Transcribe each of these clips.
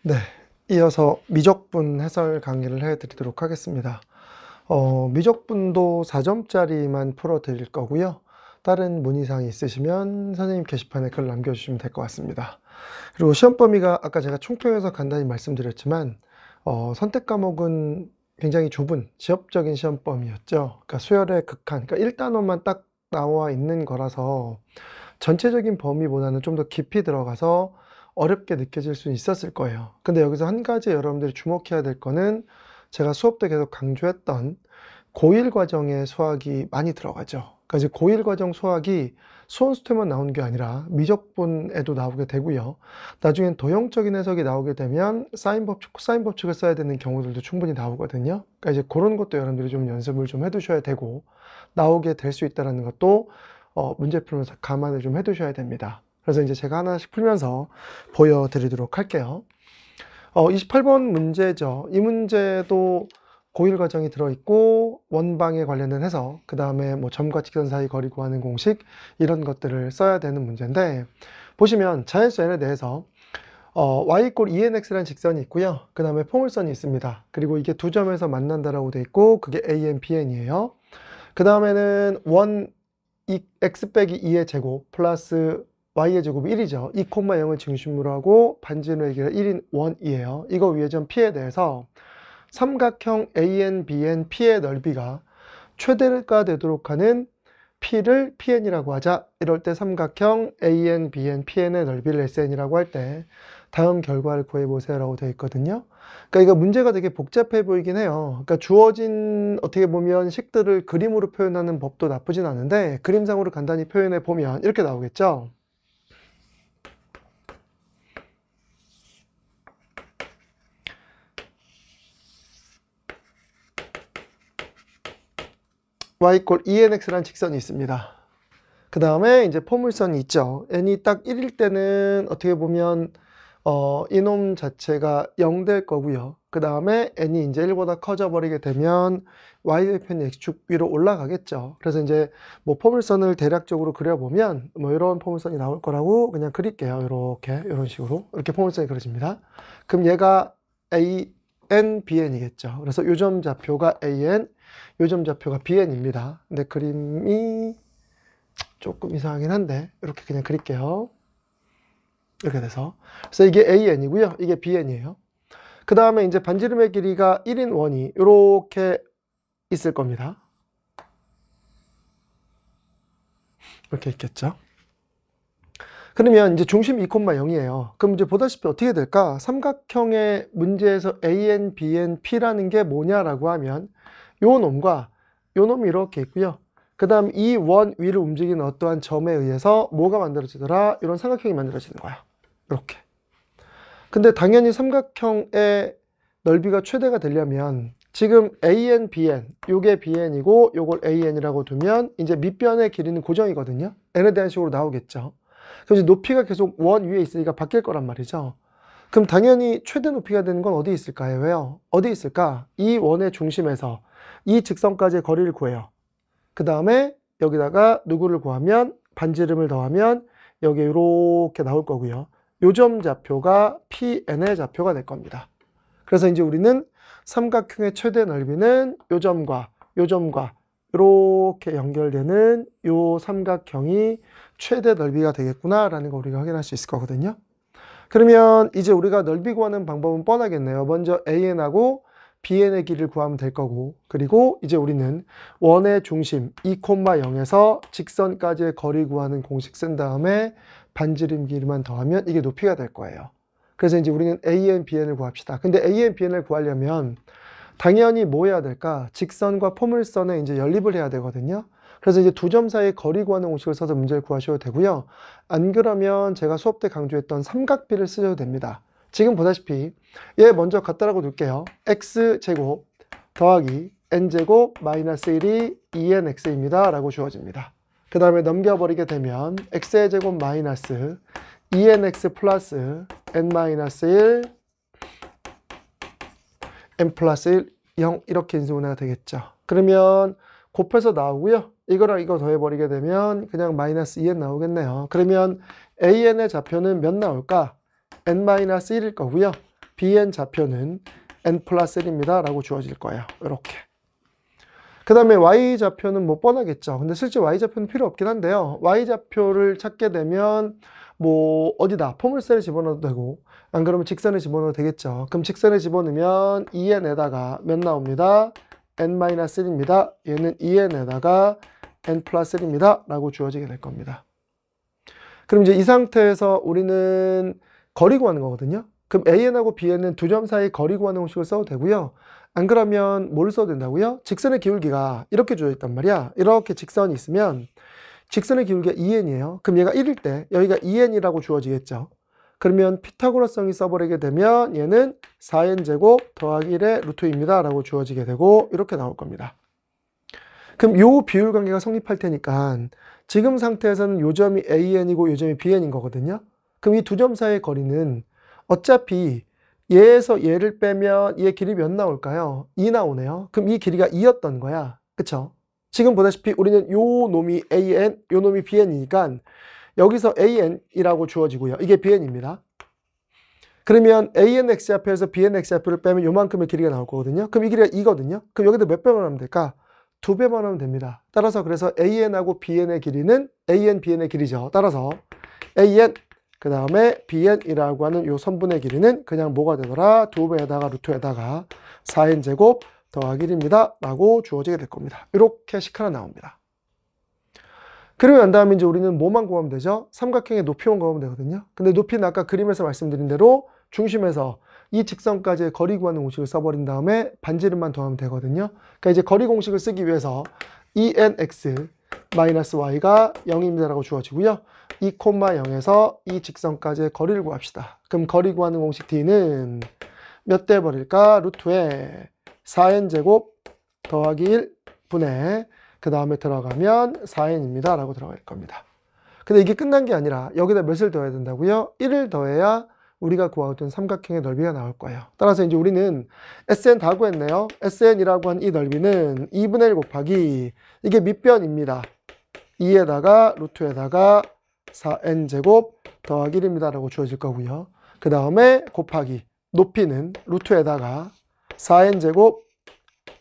네, 이어서 미적분 해설 강의를 해드리도록 하겠습니다. 미적분도 4점짜리만 풀어드릴 거고요. 다른 문의사항이 있으시면 선생님 게시판에 글 남겨주시면 될 것 같습니다. 그리고 시험 범위가 아까 제가 총평에서 간단히 말씀드렸지만 선택 과목은 굉장히 좁은 지엽적인 시험 범위였죠. 그러니까 수열의 극한, 그러니까 1단원만 딱 나와 있는 거라서 전체적인 범위보다는 좀 더 깊이 들어가서 어렵게 느껴질 수 있었을 거예요. 근데 여기서 한 가지 여러분들이 주목해야 될 거는 제가 수업 때 계속 강조했던 고1 과정의 수학이 많이 들어가죠. 그러니까 이제 고1 과정 수학이 수원수태만 나오는 게 아니라 미적분에도 나오게 되고요. 나중엔 도형적인 해석이 나오게 되면 사인 법칙, 코사인 법칙을 써야 되는 경우들도 충분히 나오거든요. 그러니까 이제 그런 것도 여러분들이 좀 연습을 좀 해두셔야 되고 나오게 될 수 있다는 것도 문제 풀면서 감안을 좀 해두셔야 됩니다. 그래서 이제 제가 하나씩 풀면서 보여드리도록 할게요. 28번 문제죠. 이 문제도 고1 과정이 들어있고 원방에 관련된 해석, 그 다음에 뭐 점과 직선 사이 거리 구하는 공식 이런 것들을 써야 되는 문제인데 보시면 자연수 n에 대해서 y = 2nx라는 직선이 있고요. 그 다음에 포물선이 있습니다. 그리고 이게 두 점에서 만난다라고 돼 있고 그게 an, bn이에요. 그 다음에는 x 빼기 2의 제곱 플러스 y의 제곱이 1이죠. 2,0을 중심으로 하고 반지름의 길이가 1인 원이에요. 이거 위에 점 p에 대해서 삼각형 AN, BN, P의 넓이가 최대가 되도록 하는 P를 PN이라고 하자. 이럴 때 삼각형 AN, BN, PN의 넓이를 SN이라고 할 때 다음 결과를 구해보세요 라고 되어 있거든요. 그러니까 이거 문제가 되게 복잡해 보이긴 해요. 그러니까 주어진 어떻게 보면 식들을 그림으로 표현하는 법도 나쁘진 않은데 그림상으로 간단히 표현해 보면 이렇게 나오겠죠. y = 2nx라는 직선이 있습니다. 그 다음에 이제 포물선이 있죠. n이 딱 1일 때는 어떻게 보면 이놈 자체가 0 될 거고요. 그 다음에 n이 이제 1보다 커져 버리게 되면 y절편이 x축 위로 올라가겠죠. 그래서 이제 뭐 포물선을 대략적으로 그려보면 뭐 이런 포물선이 나올 거라고 그냥 그릴게요. 이렇게 이런 식으로 이렇게 포물선이 그려집니다. 그럼 얘가 an, bn이겠죠. 그래서 요점 좌표가 an, 요점 좌표가 bn입니다. 근데 그림이 조금 이상하긴 한데 이렇게 그냥 그릴게요. 이렇게 돼서 그래서 이게 AN이고요. 이게 BN이에요. 그 다음에 이제 반지름의 길이가 1인 원이 이렇게 있을 겁니다. 이렇게 있겠죠. 그러면 이제 중심 2,0이에요. 그럼 이제 보다시피 어떻게 될까? 삼각형의 문제에서 AN, BN, P라는 게 뭐냐라고 하면 요 놈과 요 놈이 이렇게 있고요. 그 다음 이 원 위를 움직이는 어떠한 점에 의해서 뭐가 만들어지더라? 이런 삼각형이 만들어지는 거야. 이렇게. 근데 당연히 삼각형의 넓이가 최대가 되려면 지금 AN, BN, 요게 BN이고 요걸 AN이라고 두면 이제 밑변의 길이는 고정이거든요. n에 대한 식으로 나오겠죠. 그래서 높이가 계속 원 위에 있으니까 바뀔 거란 말이죠. 그럼 당연히 최대 높이가 되는 건 어디 있을까요? 왜요? 어디 있을까? 이 원의 중심에서 이 직선까지의 거리를 구해요. 그 다음에 여기다가 누구를 구하면 반지름을 더하면 여기 이렇게 나올 거고요. 요점 좌표가 PN의 좌표가 될 겁니다. 그래서 이제 우리는 삼각형의 최대 넓이는 요점과 요점과 이렇게 연결되는 요 삼각형이 최대 넓이가 되겠구나 라는 거 우리가 확인할 수 있을 거거든요. 그러면 이제 우리가 넓이 구하는 방법은 뻔하겠네요. 먼저 AN하고 BN의 길이를 구하면 될 거고, 그리고 이제 우리는 원의 중심 2,0에서 직선까지의 거리 구하는 공식 쓴 다음에 반지름 길이만 더하면 이게 높이가 될 거예요. 그래서 이제 우리는 AN, BN을 구합시다. 근데 AN, BN을 구하려면 당연히 뭐 해야 될까? 직선과 포물선에 이제 연립을 해야 되거든요. 그래서 이제 두 점 사이의 거리 구하는 공식을 써서 문제를 구하셔도 되고요. 안 그러면 제가 수업 때 강조했던 삼각비를 쓰셔도 됩니다. 지금 보다시피 얘 먼저 갖다라고 둘게요. x제곱 더하기 n제곱 마이너스 1이 2nx입니다 라고 주어집니다. 그 다음에 넘겨버리게 되면 x의 제곱 마이너스 2nx 플러스 n 마이너스 1 n 플러스 1 0 이렇게 인수분해가 되겠죠. 그러면 곱해서 나오고요. 이거랑 이거 더해버리게 되면 그냥 마이너스 2n 나오겠네요. 그러면 an의 좌표는 몇 나올까? n-1일 거고요. bn 좌표는 n 플러스 1입니다 라고 주어질 거예요. 이렇게. 그 다음에 y좌표는 뭐 뻔하겠죠. 근데 실제 y좌표는 필요 없긴 한데요. y좌표를 찾게 되면 뭐 어디다 포물선에 집어넣어도 되고 안 그러면 직선에 집어넣어도 되겠죠. 그럼 직선에 집어넣으면 2n에다가 몇 나옵니다? n-1입니다. 얘는 2n에다가 n 플러스 1입니다 라고 주어지게 될 겁니다. 그럼 이제 이 상태에서 우리는 거리 구하는 거거든요. 그럼 an하고 bn은 두 점 사이 거리 구하는 공식을 써도 되고요. 안 그러면 뭘 써도 된다고요? 직선의 기울기가 이렇게 주어져 있단 말이야. 이렇게 직선이 있으면 직선의 기울기가 2n이에요. 그럼 얘가 1일 때 여기가 2n이라고 주어지겠죠. 그러면 피타고라성이 써버리게 되면 얘는 4n제곱 더하기 1의 루트 2입니다 라고 주어지게 되고 이렇게 나올 겁니다. 그럼 요 비율 관계가 성립할 테니까 지금 상태에서는 요 점이 an이고 요 점이 bn인 거거든요. 그럼 이 두 점 사이의 거리는 어차피 얘에서 얘를 빼면 얘 길이 몇 나올까요? 2 나오네요. 그럼 이 길이가 2였던 거야. 그쵸? 지금 보다시피 우리는 요 놈이 an, 요 놈이 bn이니까 여기서 an이라고 주어지고요. 이게 bn입니다. 그러면 anx 좌표에서 bnx 좌표를 빼면 요만큼의 길이가 나올 거거든요. 그럼 이 길이가 2거든요. 그럼 여기다 몇 배만 하면 될까? 2배만 하면 됩니다. 따라서 그래서 an하고 bn의 길이는 an, bn의 길이죠. 따라서 an 그 다음에 bn이라고 하는 요 선분의 길이는 그냥 뭐가 되더라? 2배에다가 루트에다가 4n제곱 더하기 1입니다 라고 주어지게 될 겁니다. 이렇게 식 하나 나옵니다. 그리고 난 다음에 이제 우리는 뭐만 구하면 되죠? 삼각형의 높이만 구하면 되거든요. 근데 높이는 아까 그림에서 말씀드린 대로 중심에서 이 직선까지의 거리 구하는 공식을 써버린 다음에 반지름만 더하면 되거든요. 그러니까 이제 거리 공식을 쓰기 위해서 2nx y가 0입니다 라고 주어지고요. 2,0에서 이 직선까지의 거리를 구합시다. 그럼 거리 구하는 공식 d는 몇 대 버릴까? 루트에 4n제곱 더하기 1 분의 그 다음에 들어가면 4n입니다 라고 들어갈 겁니다. 근데 이게 끝난 게 아니라 여기다 몇을 더해야 된다고요? 1을 더해야 우리가 구하던 삼각형의 넓이가 나올 거예요. 따라서 이제 우리는 SN 다 구했네요. SN이라고 한 이 넓이는 2분의 1 곱하기 이게 밑변입니다. 2에다가 루트에다가 4n제곱 더하기 1입니다 라고 주어질 거고요. 그 다음에 곱하기 높이는 루트에다가 4n제곱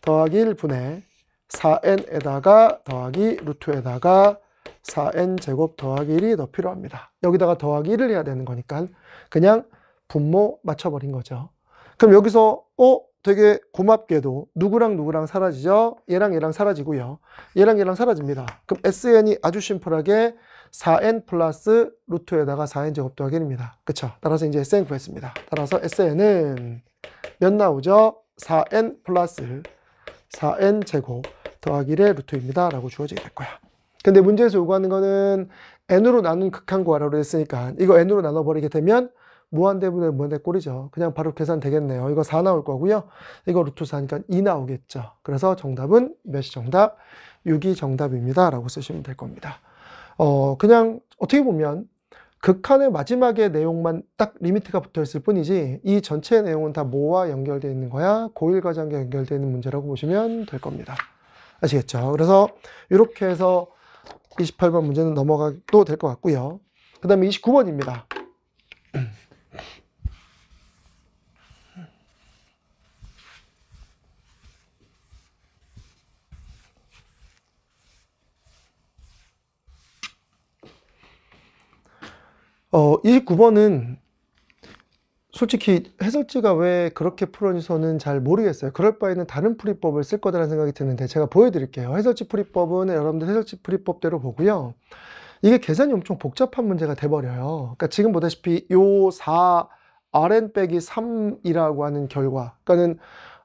더하기 1분의 4n에다가 더하기 루트에다가 4n제곱 더하기 1이 더 필요합니다. 여기다가 더하기 1을 해야 되는 거니까 그냥 분모 맞춰버린 거죠. 그럼 여기서 되게 고맙게도 누구랑 누구랑 사라지죠? 얘랑 얘랑 사라지고요. 얘랑 얘랑 사라집니다. 그럼 SN이 아주 심플하게 4n 플러스 루트에다가 4n제곱 더하기 1입니다. 그쵸? 따라서 이제 SN 구했습니다. 따라서 SN은 몇 나오죠? 4n 플러스 4n제곱 더하기 1의 루트입니다 라고 주어지게 될 거야. 근데 문제에서 요구하는 거는 n으로 나눈 극한 구하라고 했으니까 이거 n으로 나눠버리게 되면 무한대분의 무한대 꼴이죠. 그냥 바로 계산되겠네요. 이거 4 나올 거고요. 이거 루트 4니까 2 나오겠죠. 그래서 정답은 몇이 정답? 6이 정답입니다 라고 쓰시면 될 겁니다. 그냥 어떻게 보면 극한의 마지막에 내용만 딱 리미트가 붙어 있을 뿐이지 이 전체 내용은 다 뭐와 연결되어 있는 거야? 고일과정과 연결되어 있는 문제라고 보시면 될 겁니다. 아시겠죠? 그래서 이렇게 해서 28번 문제는 넘어가도 될 것 같고요. 그 다음에 29번입니다. 이 9번은 솔직히 해설지가 왜 그렇게 풀었는지는 잘 모르겠어요. 그럴 바에는 다른 풀이법을 쓸 거라는 생각이 드는데 제가 보여드릴게요. 해설지 풀이법은 여러분들 해설지 풀이법대로 보고요. 이게 계산이 엄청 복잡한 문제가 돼버려요. 그러니까 지금 보다시피 요 4 Rn 빼기 3이라고 하는 결과, 그러니까는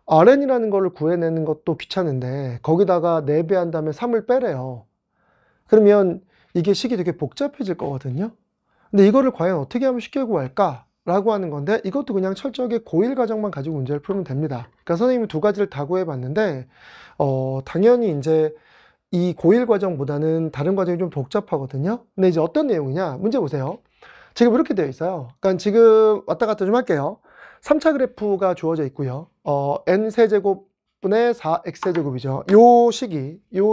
Rn이라는 거를 구해내는 것도 귀찮은데 거기다가 4배 한 다음에 3을 빼래요. 그러면 이게 식이 되게 복잡해질 거거든요. 근데 이거를 과연 어떻게 하면 쉽게 구할까? 라고 하는 건데 이것도 그냥 철저하게 고일 과정만 가지고 문제를 풀면 됩니다. 그러니까 선생님이 두 가지를 다 구해봤는데 당연히 이제 이 고일 과정보다는 다른 과정이 좀 복잡하거든요. 근데 이제 어떤 내용이냐? 문제 보세요. 지금 이렇게 되어 있어요. 그러니까 지금 왔다 갔다 좀 할게요. 3차 그래프가 주어져 있고요. n 세제곱분의 4x 세제곱이죠. 요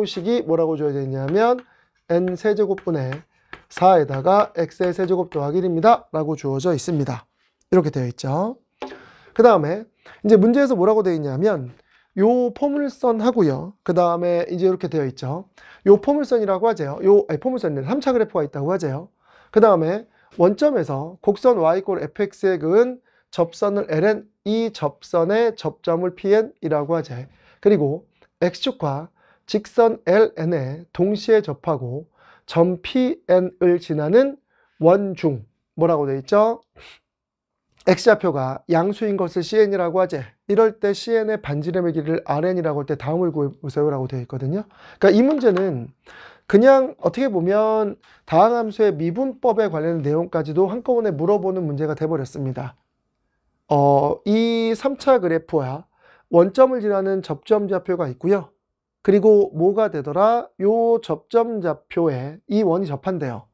식이 뭐라고 주어져 있냐면 n 세제곱분의 4에다가 x의 세제곱 더하기 1입니다 라고 주어져 있습니다. 이렇게 되어 있죠. 그 다음에 이제 문제에서 뭐라고 되어 있냐면 요 포물선 하고요. 그 다음에 이제 이렇게 되어 있죠. 요 포물선이라고 하재요. 포물선인데 3차 그래프가 있다고 하재요. 그 다음에 원점에서 곡선 y = fx에 그은 접선을 ln, 이 접선의 접점을 pn이라고 하재. 그리고 x축과 직선 ln에 동시에 접하고 점 pn을 지나는 원중, 뭐라고 되어 있죠? x좌표가 양수인 것을 cn이라고 하재. 이럴 때 cn의 반지름의 길이를 rn이라고 할 때 다음을 구해보세요 라고 되어 있거든요. 그러니까 이 문제는 그냥 어떻게 보면 다항함수의 미분법에 관련된 내용까지도 한꺼번에 물어보는 문제가 돼버렸습니다. 이 3차 그래프와 원점을 지나는 접점좌표가 있고요. 그리고 뭐가 되더라? 요 접점좌표에 이 원이 접한대요.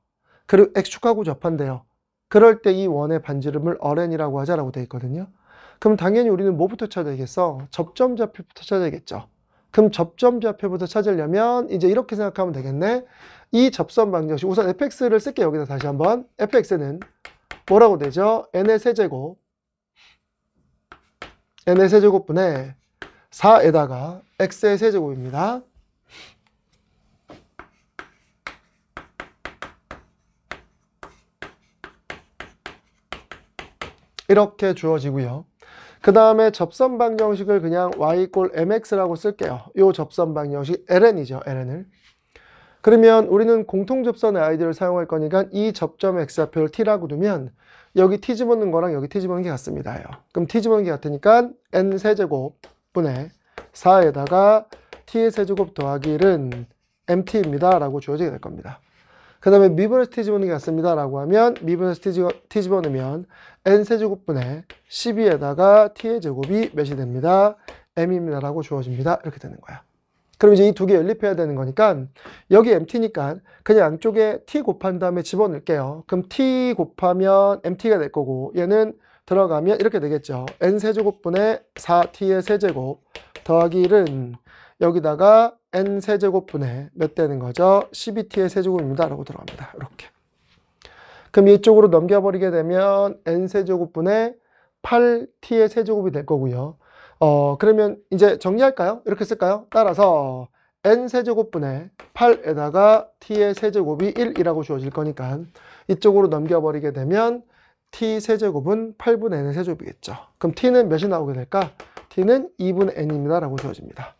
그리고 x축하고 접한대요. 그럴 때 이 원의 반지름을 rn이라고 하자라고 되어 있거든요. 그럼 당연히 우리는 뭐부터 찾아야겠어? 접점좌표부터 찾아야겠죠. 그럼 접점좌표부터 찾으려면 이제 이렇게 생각하면 되겠네. 이 접선 방정식, 우선 fx를 쓸게요. 여기다 다시 한번. fx는 뭐라고 되죠? n의 세제곱, n의 세제곱분의 4에다가 x의 세제곱입니다. 이렇게 주어지고요. 그 다음에 접선 방정식을 그냥 y = mx라고 쓸게요. 이 접선 방정식 ln이죠. ln을. 그러면 우리는 공통접선의 아이디어를 사용할 거니까 이 접점의 x좌표를 t라고 두면 여기 t 집어넣는 거랑 여기 t 집어넣는 게 같습니다. 그럼 t 집어넣는 게 같으니까 n 세제곱 분의 4에다가 t의 세제곱 더하기 1은 mt입니다 라고 주어지게 될 겁니다. 그 다음에 미분에서 t 집어넣는 게 같습니다 라고 하면 미분에서 t 집어넣으면 n 세제곱분의 12에다가 t의 제곱이 몇이 됩니다? m입니다 라고 주어집니다. 이렇게 되는 거야. 그럼 이제 이 두 개 연립해야 되는 거니까 여기 mt니까 그냥 양쪽에 t 곱한 다음에 집어넣을게요. 그럼 t 곱하면 mt가 될 거고 얘는 들어가면 이렇게 되겠죠. n 세제곱분의 4t의 세제곱 더하기 1은 여기다가 n 세제곱분의 몇 되는 거죠? 12t의 세제곱입니다 라고 들어갑니다. 이렇게. 그럼 이쪽으로 넘겨버리게 되면 n 세제곱분의 8t의 세제곱이 될 거고요. 그러면 이제 정리할까요? 이렇게 쓸까요? 따라서 n 세제곱분의 8에다가 t의 세제곱이 1이라고 주어질 거니까 이쪽으로 넘겨버리게 되면 t 세제곱은 8분의 n의 세제곱이겠죠. 그럼 t는 몇이 나오게 될까? t는 2분의 n입니다 라고 주어집니다.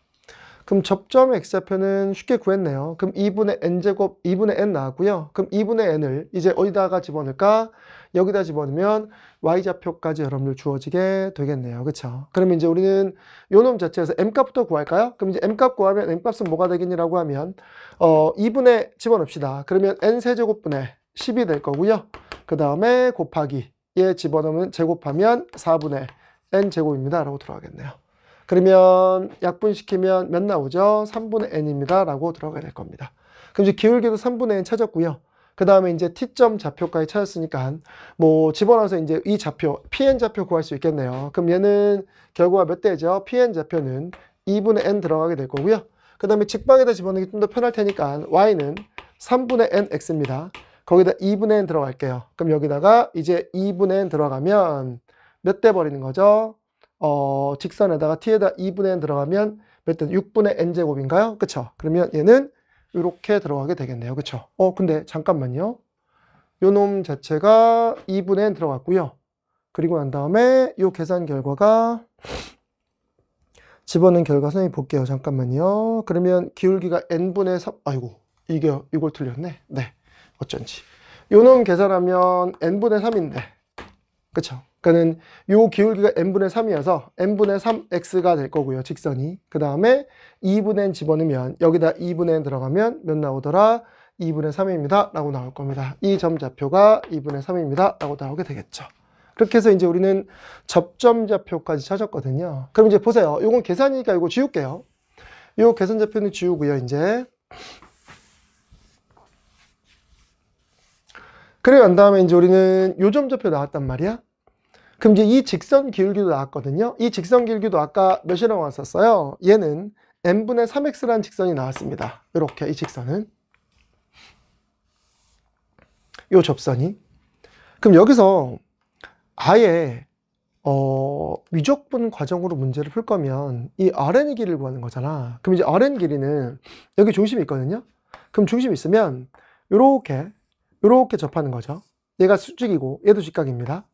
그럼 접점 x좌표는 쉽게 구했네요. 그럼 2분의 n제곱, 2분의 n 나왔고요. 그럼 2분의 n을 이제 어디다가 집어넣을까? 여기다 집어넣으면 y좌표까지 여러분들 주어지게 되겠네요. 그쵸? 그러면 이제 우리는 요 놈 자체에서 m값부터 구할까요? 그럼 이제 m값 구하면 m값은 뭐가 되겠냐라고 하면 2분의 집어넣읍시다. 그러면 n 세제곱분의 10이 될 거고요. 그 다음에 곱하기 얘 집어넣으면 제곱하면 4분의 n 제곱입니다 라고 들어가겠네요. 그러면 약분시키면 몇 나오죠? 3분의 n입니다 라고 들어가게 될 겁니다. 그럼 이제 기울기도 3분의 n 찾았고요. 그 다음에 이제 t점 좌표까지 찾았으니까 뭐 집어넣어서 이제 이 좌표 pn 좌표 구할 수 있겠네요. 그럼 얘는 결과가 몇 대죠? pn 좌표는 2분의 n 들어가게 될 거고요. 그 다음에 직방에다 집어넣기 좀 더 편할 테니까 y는 3분의 n x입니다. 거기다 2분의 n 들어갈게요. 그럼 여기다가 이제 2분의 n 들어가면 몇 대 버리는 거죠? 직선에다가 t에다 2분의 n 들어가면 몇 대? 6분의 n제곱인가요? 그쵸? 그러면 얘는 이렇게 들어가게 되겠네요. 그쵸? 근데 잠깐만요. 요 놈 자체가 2분의 n 들어갔고요. 그리고 난 다음에 요 계산 결과가 집어넣은 결과 선생님 볼게요. 잠깐만요. 그러면 기울기가 n분의 3, 아이고, 이걸 틀렸네. 네. 어쩐지. 요 놈 계산하면 n분의 3인데. 그쵸? 그러니까는 요 기울기가 n분의 3이어서 n분의 3x가 될 거고요. 직선이. 그 다음에 2분의 n 집어넣으면 여기다 2분의 n 들어가면 몇 나오더라? 2분의 3입니다. 라고 나올 겁니다. 이 점 좌표가 2분의 3입니다. 라고 나오게 되겠죠. 그렇게 해서 이제 우리는 접점 좌표까지 찾았거든요. 그럼 이제 보세요. 요건 계산이니까 이거 지울게요. 요 계산 좌표는 지우고요. 이제. 그래 난 다음에 이제 우리는 요 점 좌표 나왔단 말이야. 그럼 이제 이 직선 기울기도 나왔거든요. 이 직선 기울기도 아까 몇이라고 나왔었어요? 얘는 n분의 3x라는 직선이 나왔습니다. 이렇게 이 직선은. 요 접선이. 그럼 여기서 아예 미적분 과정으로 문제를 풀 거면 이 Rn의 길이를 구하는 거잖아. 그럼 이제 Rn 길이는 여기 중심이 있거든요. 그럼 중심이 있으면 요렇게 접하는 거죠. 얘가 수직이고 얘도 직각입니다.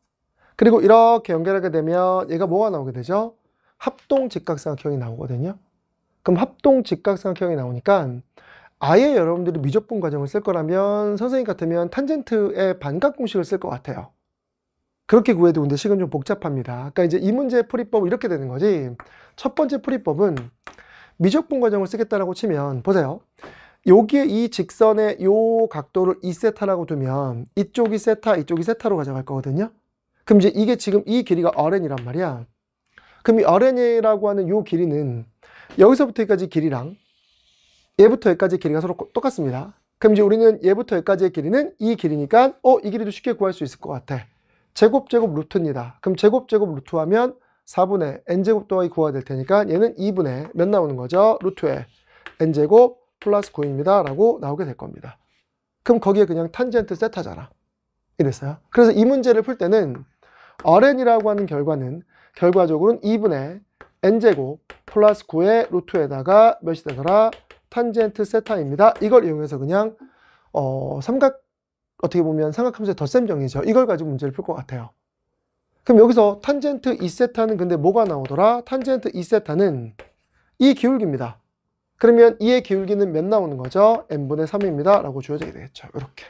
그리고 이렇게 연결하게 되면 얘가 뭐가 나오게 되죠? 합동 직각삼각형이 나오거든요. 그럼 합동 직각삼각형이 나오니까 아예 여러분들이 미적분 과정을 쓸 거라면 선생님 같으면 탄젠트의 반각 공식을 쓸 것 같아요. 그렇게 구해도 근데 식은 좀 복잡합니다. 그러니까 이제 이 문제의 풀이법은 이렇게 되는 거지. 첫 번째 풀이법은 미적분 과정을 쓰겠다라고 치면 보세요. 여기에 이 직선의 요 각도를 2세타라고 두면 이쪽이 세타, 이쪽이 세타로 가져갈 거거든요. 그럼 이제 이게 지금 이 길이가 Rn이란 말이야. 그럼 이 Rn이라고 하는 요 길이는 여기서부터 여기까지 길이랑 얘부터 여기까지 길이가 서로 똑같습니다. 그럼 이제 우리는 얘부터 여기까지의 길이는 이 길이니까 이 길이도 쉽게 구할 수 있을 것 같아. 제곱 루트입니다. 그럼 제곱 루트 하면 4분의 n제곱 더하기 9가 될 테니까 얘는 2분의 몇 나오는 거죠? 루트에 n제곱 플러스 9입니다. 라고 나오게 될 겁니다. 그럼 거기에 그냥 탄젠트 세타잖아. 이랬어요. 그래서 이 문제를 풀 때는 Rn이라고 하는 결과는 결과적으로는 2분의 n제곱 플러스 9의 루트에다가 몇이 되더라? 탄젠트 세타입니다. 이걸 이용해서 그냥 삼각 어떻게 보면 삼각함수의 덧셈 정의죠. 이걸 가지고 문제를 풀 것 같아요. 그럼 여기서 탄젠트 2세타는 근데 뭐가 나오더라? 탄젠트 2세타는 이 기울기입니다. 그러면 이의 기울기는 몇 나오는 거죠? n분의 3입니다. 라고 주어지게 되겠죠. 이렇게.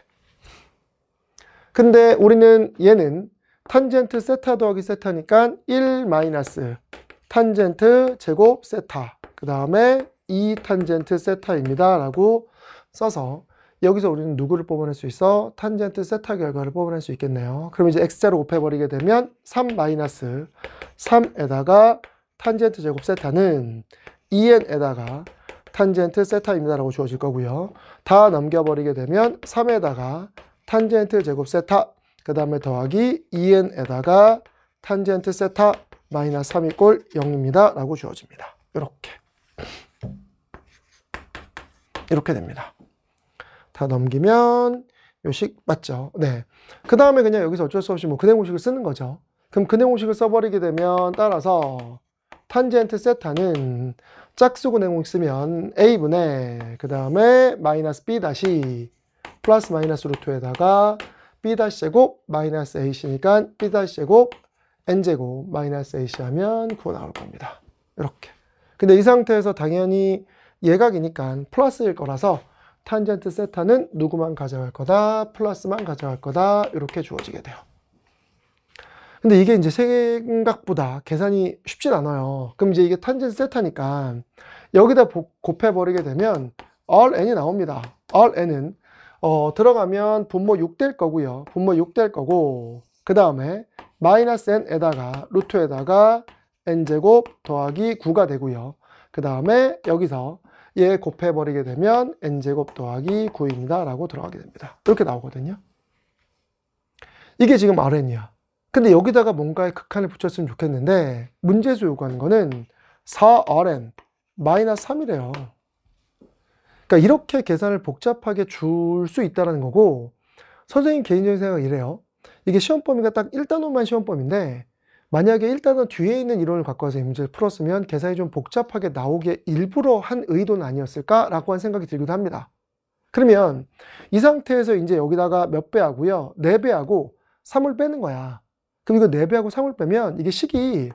근데 우리는 얘는 탄젠트 세타 더하기 세타니까 1 마이너스 탄젠트 제곱 세타 그 다음에 2 탄젠트 세타입니다. 라고 써서 여기서 우리는 누구를 뽑아낼 수 있어? 탄젠트 세타 결과를 뽑아낼 수 있겠네요. 그럼 이제 x자로 곱해버리게 되면 3 마이너스 3에다가 탄젠트 제곱 세타는 2n에다가 탄젠트 세타입니다. 라고 주어질 거고요. 다 넘겨버리게 되면 3에다가 탄젠트 제곱 세타 그 다음에 더하기 2n에다가 탄젠트 세타 마이너스 3 이꼴 0입니다. 라고 주어집니다. 이렇게 됩니다. 다 넘기면 요식 맞죠? 네. 그 다음에 그냥 여기서 어쩔 수 없이 뭐 근해 공식을 쓰는 거죠. 그럼 근해 공식을 써버리게 되면 따라서 탄젠트 세타는 짝수 근해 공식 쓰면 a분의 그 다음에 마이너스 b 다시 플러스 마이너스 루트에다가 b 다시 제곱 마이너스 ac니까 b 다시 제곱 n제곱 마이너스 ac 하면 9 나올 겁니다. 이렇게. 근데 이 상태에서 당연히 예각이니까 플러스일 거라서 탄젠트 세타는 누구만 가져갈 거다? 플러스만 가져갈 거다. 이렇게 주어지게 돼요. 근데 이게 이제 생각보다 계산이 쉽진 않아요. 그럼 이제 이게 탄젠트 세타니까 여기다 곱해버리게 되면 Rn이 나옵니다. Rn은 들어가면 분모 6 될 거고요. 분모 6 될 거고 그 다음에 마이너스 n에다가 루트에다가 n제곱 더하기 9가 되고요. 그 다음에 여기서 얘 곱해버리게 되면 n제곱 더하기 9입니다. 라고 들어가게 됩니다. 이렇게 나오거든요. 이게 지금 Rn이야. 근데 여기다가 뭔가의 극한을 붙였으면 좋겠는데 문제에서 요구하는 거는 4Rn 마이너스 3이래요. 그러니까 이렇게 계산을 복잡하게 줄 수 있다는 거고 선생님 개인적인 생각은 이래요. 이게 시험 범위가 딱 1단원만 시험 범위인데 만약에 1단원 뒤에 있는 이론을 갖고 와서 이 문제를 풀었으면 계산이 좀 복잡하게 나오게 일부러 한 의도는 아니었을까라고 한 생각이 들기도 합니다. 그러면 이 상태에서 이제 여기다가 몇 배 하고요. 4배 하고 3을 빼는 거야. 그럼 이거 4배 하고 3을 빼면 이게 식이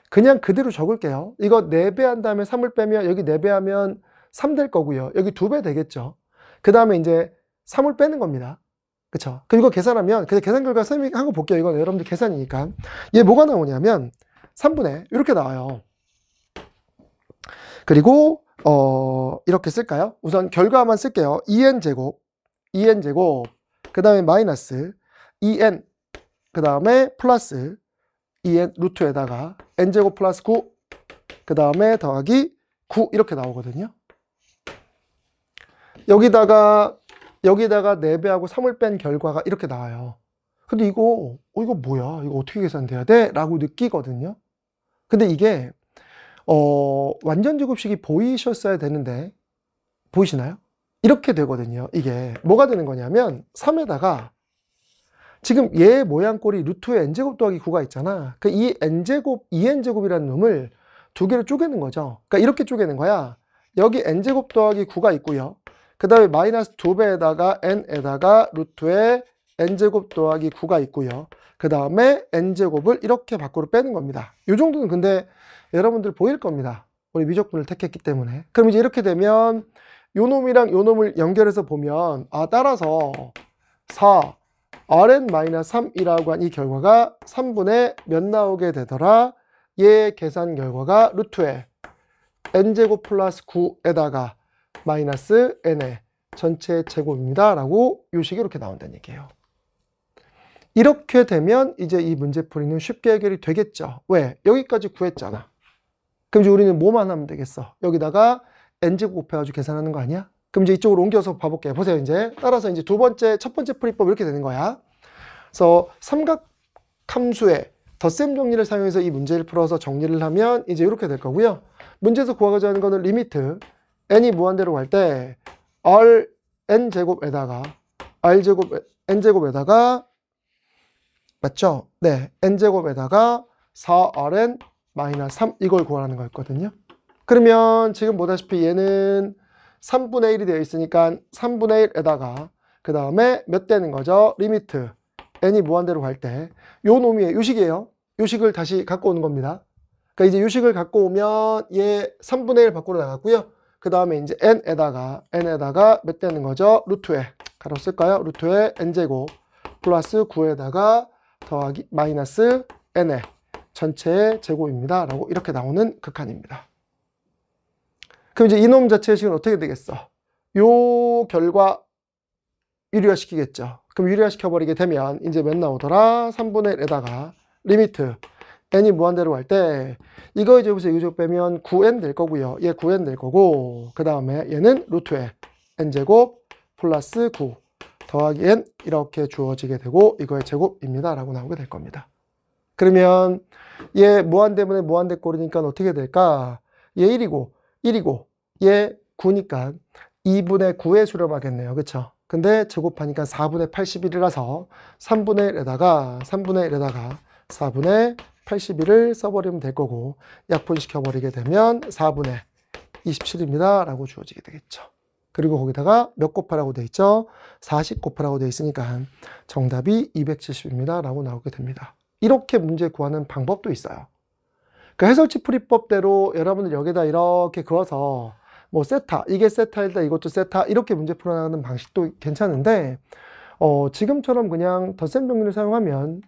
그냥 그대로 적을게요. 이거 4배 한 다음에 3을 빼면 여기 4배 하면 3 될 거고요. 여기 2배 되겠죠. 그 다음에 이제 3을 빼는 겁니다. 그쵸? 그리고 계산하면, 그냥 계산 결과 선생님이 한 거 볼게요. 이건 여러분들 계산이니까. 얘 뭐가 나오냐면, 3분의, 이렇게 나와요. 그리고, 이렇게 쓸까요? 우선 결과만 쓸게요. 2n제곱, 그 다음에 마이너스, 2n, 그 다음에 플러스, 2n 루트에다가, n제곱 플러스 9, 그 다음에 더하기 9, 이렇게 나오거든요. 여기다가 4배하고 3을 뺀 결과가 이렇게 나와요. 근데 이거 뭐야? 이거 어떻게 계산돼야 돼? 라고 느끼거든요. 근데 이게, 완전 제곱식이 보이셨어야 되는데, 보이시나요? 이렇게 되거든요. 이게 뭐가 되는 거냐면, 3에다가 지금 얘 모양꼴이 루트에 n제곱 더하기 9가 있잖아. 그 이 n제곱, 2n제곱이라는 놈을 두 개로 쪼개는 거죠. 그러니까 이렇게 쪼개는 거야. 여기 n제곱 더하기 9가 있고요. 그 다음에 마이너스 2배에다가 n에다가 루트에 n제곱 더하기 9가 있고요. 그 다음에 n제곱을 이렇게 밖으로 빼는 겁니다. 이 정도는 근데 여러분들 보일 겁니다. 우리 미적분을 택했기 때문에. 그럼 이제 이렇게 되면 요 놈이랑 요 놈을 연결해서 보면 따라서 4 Rn-3이라고 한 이 결과가 3분의 몇 나오게 되더라? 얘 계산 결과가 루트에 n제곱 플러스 9에다가 마이너스 n의 전체 제곱입니다. 라고 요 식이 이렇게 나온다는 얘기예요. 이렇게 되면 이제 이 문제풀이는 쉽게 해결이 되겠죠. 왜? 여기까지 구했잖아. 그럼 이제 우리는 뭐만 하면 되겠어? 여기다가 n제곱 곱해가지고 계산하는 거 아니야? 그럼 이제 이쪽으로 옮겨서 봐볼게요. 보세요. 이제 따라서 이제 첫 번째 풀이법 이렇게 되는 거야. 그래서 삼각 함수의 덧셈 정리를 사용해서 이 문제를 풀어서 정리를 하면 이제 이렇게 될 거고요. 문제에서 구하고자 하는 거는 리미트 n이 무한대로 갈 때 n제곱에다가 n제곱에다가 맞죠? 네, n제곱에다가 4rn-3 이걸 구하라는 거였거든요. 그러면 지금 보다시피 얘는 3분의 1이 되어 있으니까 3분의 1에다가 그 다음에 몇 되는 거죠? 리미트 n이 무한대로 갈 때 요 놈이에요. 요 식이에요. 요 식을 다시 갖고 오는 겁니다. 그러니까 이제 요 식을 갖고 오면 얘 3분의 1 밖으로 나갔고요. 그 다음에 이제 n에다가 몇 되는 거죠? 루트에 가로 쓸까요? 루트에 n제곱 플러스 9에다가 더하기 마이너스 n의 전체의 제곱입니다. 라고 이렇게 나오는 극한입니다. 그럼 이제 이놈 자체의 식은 어떻게 되겠어? 요 결과 유리화시키겠죠. 그럼 유리화시켜버리게 되면 이제 몇 나오더라? 3분의 1에다가 리미트 n이 무한대로 갈 때 이거 이제 여기서 이거 빼면 9n 될 거고요. 얘 9n 될 거고 그 다음에 얘는 루트에 n제곱 플러스 9 더하기 n 이렇게 주어지게 되고 이거의 제곱입니다. 라고 나오게 될 겁니다. 그러면 얘 무한대분의 무한대 꼴이니까 어떻게 될까? 얘 1이고 얘 9니까 2분의 9에 수렴하겠네요. 그쵸? 근데 제곱하니까 4분의 81이라서 3분의 1에다가 4분의 81을 써버리면 될 거고 약분시켜버리게 되면 4분의 27입니다. 라고 주어지게 되겠죠. 그리고 거기다가 몇 곱하라고 돼 있죠? 40 곱하라고 돼 있으니까 정답이 270입니다. 라고 나오게 됩니다. 이렇게 문제 구하는 방법도 있어요. 그 해설치 풀이법대로 여러분들 여기다 이렇게 그어서 뭐 세타, 이게 세타일다, 이것도 세타 이렇게 문제 풀어나가는 방식도 괜찮은데 지금처럼 그냥 덧셈 정리를 사용하면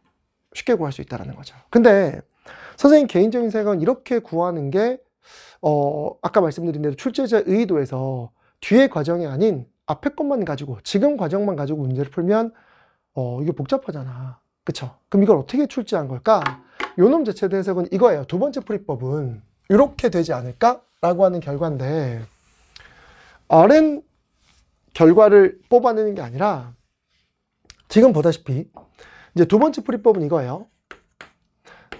쉽게 구할 수 있다는 거죠. 근데 선생님 개인적인 생각은 이렇게 구하는 게 아까 말씀드린 대로 출제자 의도에서 뒤에 과정이 아닌 앞에 것만 가지고 지금 과정만 가지고 문제를 풀면 이게 복잡하잖아. 그쵸? 그럼 이걸 어떻게 출제한 걸까? 요놈 자체의 해석은 이거예요. 두 번째 풀이법은 이렇게 되지 않을까? 라고 하는 결과인데 Rn 결과를 뽑아내는 게 아니라 지금 보다시피 이제 두 번째 풀이법은 이거예요.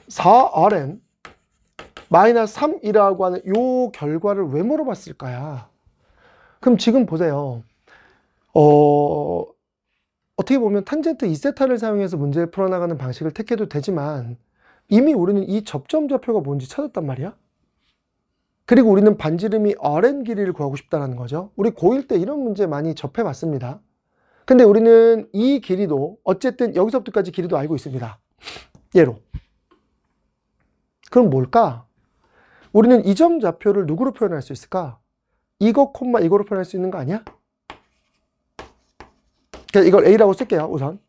4Rn 마이너스 3이라고 하는 요 결과를 왜 물어봤을까요? 그럼 지금 보세요. 어떻게 보면 탄젠트 2세타를 사용해서 문제를 풀어나가는 방식을 택해도 되지만 이미 우리는 이 접점 좌표가 뭔지 찾았단 말이야. 그리고 우리는 반지름이 Rn 길이를 구하고 싶다는 거죠. 우리 고1 때 이런 문제 많이 접해봤습니다. 근데 우리는 이 길이도 어쨌든 여기서부터까지 길이도 알고 있습니다. 얘로. 그럼 뭘까? 우리는 이 점 좌표를 누구로 표현할 수 있을까? 이거 콤마 이거로 표현할 수 있는 거 아니야? 그러니까 이걸 A라고 쓸게요. 우선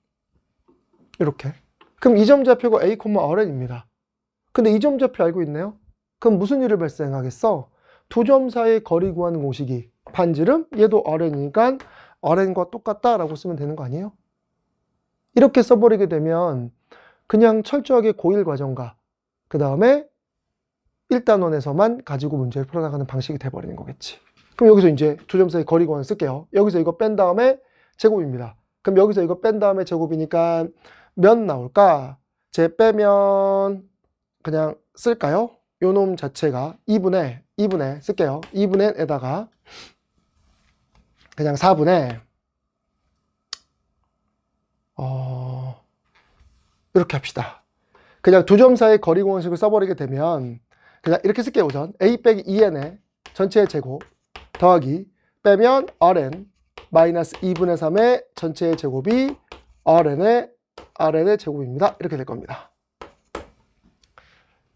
이렇게. 그럼 이 점 좌표가 A, Rn입니다. 근데 이 점 좌표 알고 있네요? 그럼 무슨 일을 발생하겠어? 두 점 사이의 거리 구하는 공식이 반지름, 얘도 Rn이니까 Rn과 똑같다라고 쓰면 되는 거 아니에요? 이렇게 써버리게 되면 그냥 철저하게 고1 과정과 그 다음에 1단원에서만 가지고 문제를 풀어나가는 방식이 돼버리는 거겠지. 그럼 여기서 이제 두 점 사이 거리 구하는 쓸게요. 여기서 이거 뺀 다음에 제곱입니다. 그럼 여기서 이거 뺀 다음에 제곱이니까 몇 나올까? 제 빼면 그냥 쓸까요? 요 놈 자체가 2분의 쓸게요. 2분의 에다가 그냥 4분의 이렇게 합시다. 그냥 두 점 사이 거리 공식을 써버리게 되면 그냥 이렇게 쓸게요. 우선 a 빼기 2n의 전체의 제곱 더하기 빼면 rn 마이너스 2분의 3의 전체의 제곱이 rn의 제곱입니다. 이렇게 될 겁니다.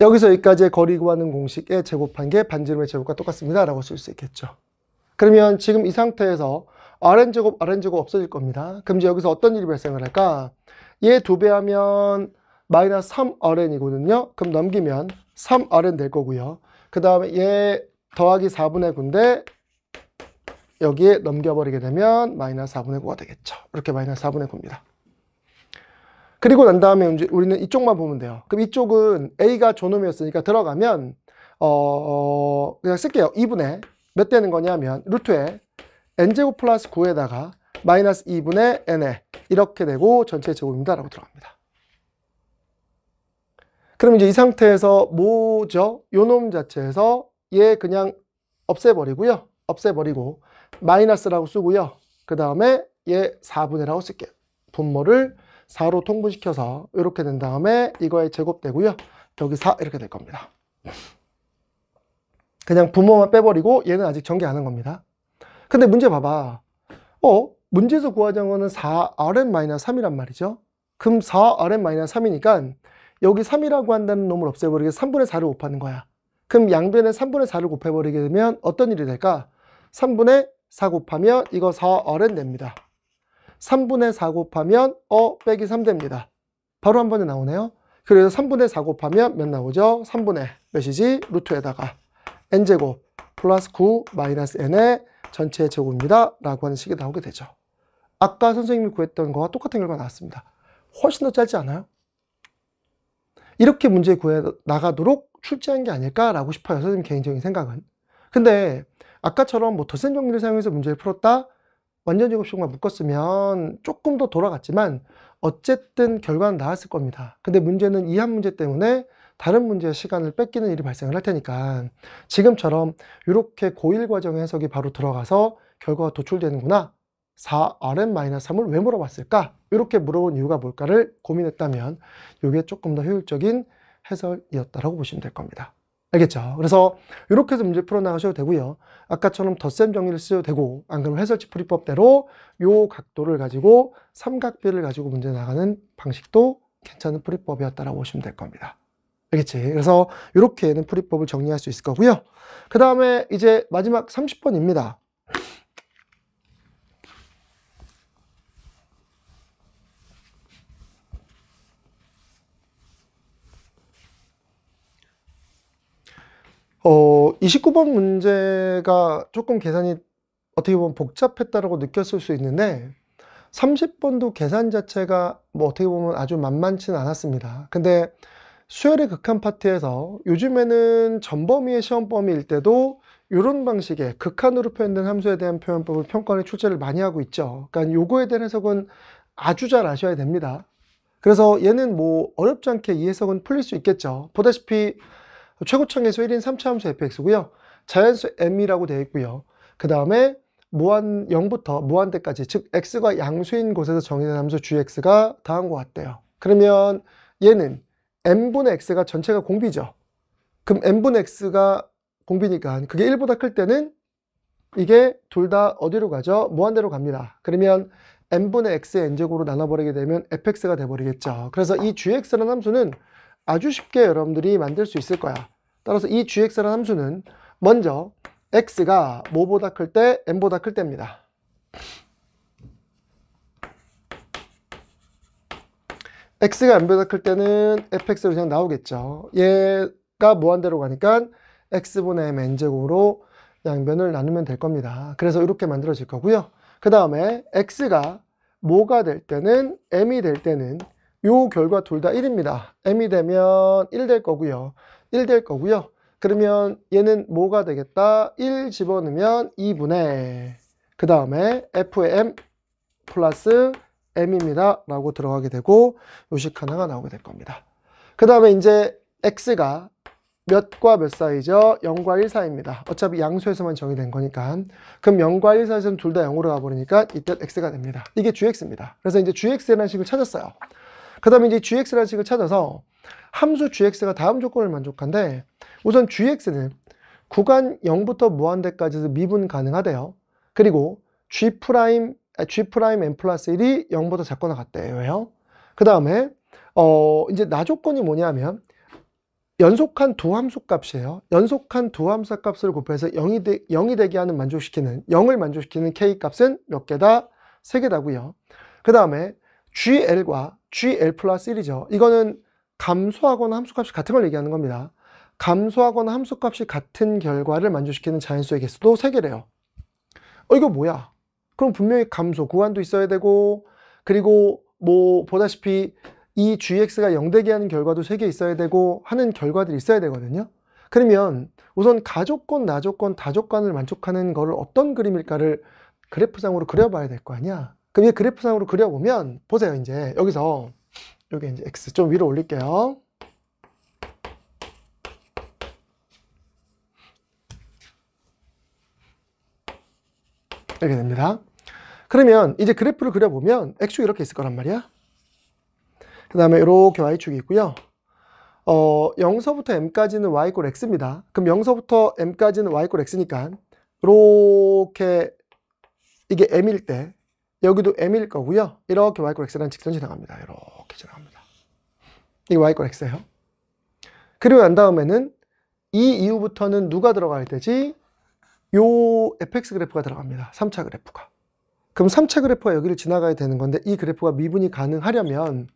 여기서 여기까지의 거리 구하는 공식에 제곱한 게 반지름의 제곱과 똑같습니다. 라고 쓸 수 있겠죠. 그러면 지금 이 상태에서 rn제곱 없어질 겁니다. 그럼 이제 여기서 어떤 일이 발생을 할까? 얘 2배 하면 마이너스 3rn이거든요. 그럼 넘기면 3rn 될 거고요. 그 다음에 얘 더하기 4분의 9인데 여기에 넘겨버리게 되면 마이너스 4분의 9가 되겠죠. 이렇게 마이너스 4분의 9입니다. 그리고 난 다음에 이제 우리는 이쪽만 보면 돼요. 그럼 이쪽은 a가 조놈이었으니까 들어가면 그냥 쓸게요. 2분의 몇 되는 거냐면 루트에 n제곱 플러스 9에다가 마이너스 2분의 n에 이렇게 되고 전체 제곱입니다. 라고 들어갑니다. 그럼 이제 이 상태에서 뭐죠? 요 놈 자체에서 얘 그냥 없애버리고요. 없애버리고 마이너스라고 쓰고요. 그 다음에 얘 4분의라고 쓸게요. 분모를 4로 통분시켜서 이렇게 된 다음에 이거에 제곱되고요. 여기 4 이렇게 될 겁니다. 그냥 분모만 빼버리고 얘는 아직 전개 안 한 겁니다. 근데 문제 봐봐. 문제에서 구하자는 거는 4rn-3이란 말이죠. 그럼 4rn-3이니까 여기 3이라고 한다는 놈을 없애버리게 3분의 4를 곱하는 거야. 그럼 양변에 3분의 4를 곱해버리게 되면 어떤 일이 될까? 3분의 4 곱하면 이거 4rn 됩니다. 3분의 4 곱하면 빼기 3 됩니다. 바로 한 번에 나오네요. 그래서 3분의 4 곱하면 몇 나오죠? 3분의 몇이지? 루트에다가 n제곱 플러스 9 마이너스 n의 전체의 제곱입니다. 라고 하는 식이 나오게 되죠. 아까 선생님이 구했던 거와 똑같은 결과가 나왔습니다. 훨씬 더 짧지 않아요? 이렇게 문제 구해 나가도록 출제한 게 아닐까라고 싶어요. 선생님 개인적인 생각은. 근데 아까처럼 뭐 덧셈 정리를 사용해서 문제를 풀었다? 완전 제곱식만 묶었으면 조금 더 돌아갔지만 어쨌든 결과는 나왔을 겁니다. 근데 문제는 이 한 문제 때문에 다른 문제의 시간을 뺏기는 일이 발생을 할 테니까 지금처럼 이렇게 고1 과정의 해석이 바로 들어가서 결과가 도출되는구나. 4rn-3을 왜 물어봤을까? 이렇게 물어본 이유가 뭘까를 고민했다면 이게 조금 더 효율적인 해설이었다라고 보시면 될 겁니다. 알겠죠? 그래서 이렇게 해서 문제 풀어나가셔도 되고요. 아까처럼 덧셈 정리를 쓰셔도 되고 안 그러면 해설지 풀이법대로 요 각도를 가지고 삼각비를 가지고 문제 나가는 방식도 괜찮은 풀이법이었다라고 보시면 될 겁니다. 알겠지? 그래서 이렇게는 풀이법을 정리할 수 있을 거고요. 그 다음에 이제 마지막 30번입니다. 어, 29번 문제가 조금 계산이 어떻게 보면 복잡했다라고 느꼈을 수 있는데 30번도 계산 자체가 뭐 어떻게 보면 아주 만만치는 않았습니다. 근데 수열의 극한 파트에서 요즘에는 전범위의 시험 범위일 때도 이런 방식의 극한으로 표현된 함수에 대한 표현법을 평가원에 출제를 많이 하고 있죠. 그러니까 요거에 대한 해석은 아주 잘 아셔야 됩니다. 그래서 얘는 뭐 어렵지 않게 이 해석은 풀릴 수 있겠죠. 보다시피 최고차계수 1인 3차 함수 fx고요. 자연수 m이라고 되어 있고요. 그 다음에 무한 0부터 무한대까지 즉 x가 양수인 곳에서 정의된 함수 gx가 다음과 같대요. 그러면 얘는 m분의 x가 전체가 공비죠. 그럼 m분의 x가 공비니까 그게 1보다 클 때는 이게 둘 다 어디로 가죠? 무한대로 갑니다. 그러면 m분의 x의 n제곱으로 나눠버리게 되면 fx가 돼버리겠죠. 그래서 이 gx라는 함수는 아주 쉽게 여러분들이 만들 수 있을 거야. 따라서 이 gx라는 함수는 먼저 x가 뭐보다 클 때? m보다 클 때입니다. x가 m보다 클 때는 fx로 그냥 나오겠죠. 얘가 무한대로 가니까 x분의 m n제곱으로 양변을 나누면 될 겁니다. 그래서 이렇게 만들어질 거고요. 그 다음에 x가 뭐가 될 때는 m이 될 때는 요 결과 둘 다 1입니다. m이 되면 1 될 거고요. 1 될 거고요. 그러면 얘는 뭐가 되겠다? 1 집어넣으면 2분의 그 다음에 f의 m 플러스 m입니다. 라고 들어가게 되고 요식 하나가 나오게 될 겁니다. 그 다음에 이제 x가 몇과 몇 사이죠? 0과 1 사이입니다. 어차피 양수에서만 정의된 거니까. 그럼 0과 1 사이에서는 둘 다 0으로 가버리니까 이때 x가 됩니다. 이게 gx입니다. 그래서 이제 gx라는 식을 찾았어요. 그 다음에 이제 gx라는 식을 찾아서 함수 gx가 다음 조건을 만족한데, 우선 gx는 구간 0부터 무한대까지도 미분 가능하대요. 그리고 g' n 플러스 1이 0보다 작거나 같대요. 왜요? 그 다음에 이제 나 조건이 뭐냐면 연속한 두 함수 값이에요. 연속한 두 함수 값을 곱해서 0이 되게 하는 0을 만족시키는 k 값은 몇 개다? 3개다고요. 그 다음에 gl과 gl 플러스 1이죠. 이거는 감소하거나 함수값이 같은 걸 얘기하는 겁니다. 감소하거나 함수값이 같은 결과를 만족시키는 자연수의 개수도 3개래요. 이거 뭐야? 그럼 분명히 감소 구간도 있어야 되고, 그리고 뭐 보다시피 이 gx가 0 되게 하는 결과도 3개 있어야 되고 하는 결과들이 있어야 되거든요. 그러면 우선 가조건, 나조건, 다조건을 만족하는 거를 어떤 그림일까를 그래프상으로 그려봐야 될 거 아니야. 그럼 이 그래프상으로 그려보면 보세요. 이제 여기서 여기 이제 x 좀 위로 올릴게요. 이렇게 됩니다. 그러면 이제 그래프를 그려보면 x축이 이렇게 있을 거란 말이야. 그 다음에 이렇게 y축이 있고요. 0서부터 m까지는 y = x입니다. 그럼 0서부터 m까지는 y = x니까 이렇게 이게 m일 때 여기도 m일 거고요. 이렇게 y = x라는 직선이 지나갑니다. 이렇게 지나갑니다. 이게 y = x예요. 그리고 난 다음에는 이 이후부터는 누가 들어가야 되지? 요 fx 그래프가 들어갑니다. 3차 그래프가. 그럼 3차 그래프가 여기를 지나가야 되는 건데, 이 그래프가 미분이 가능하려면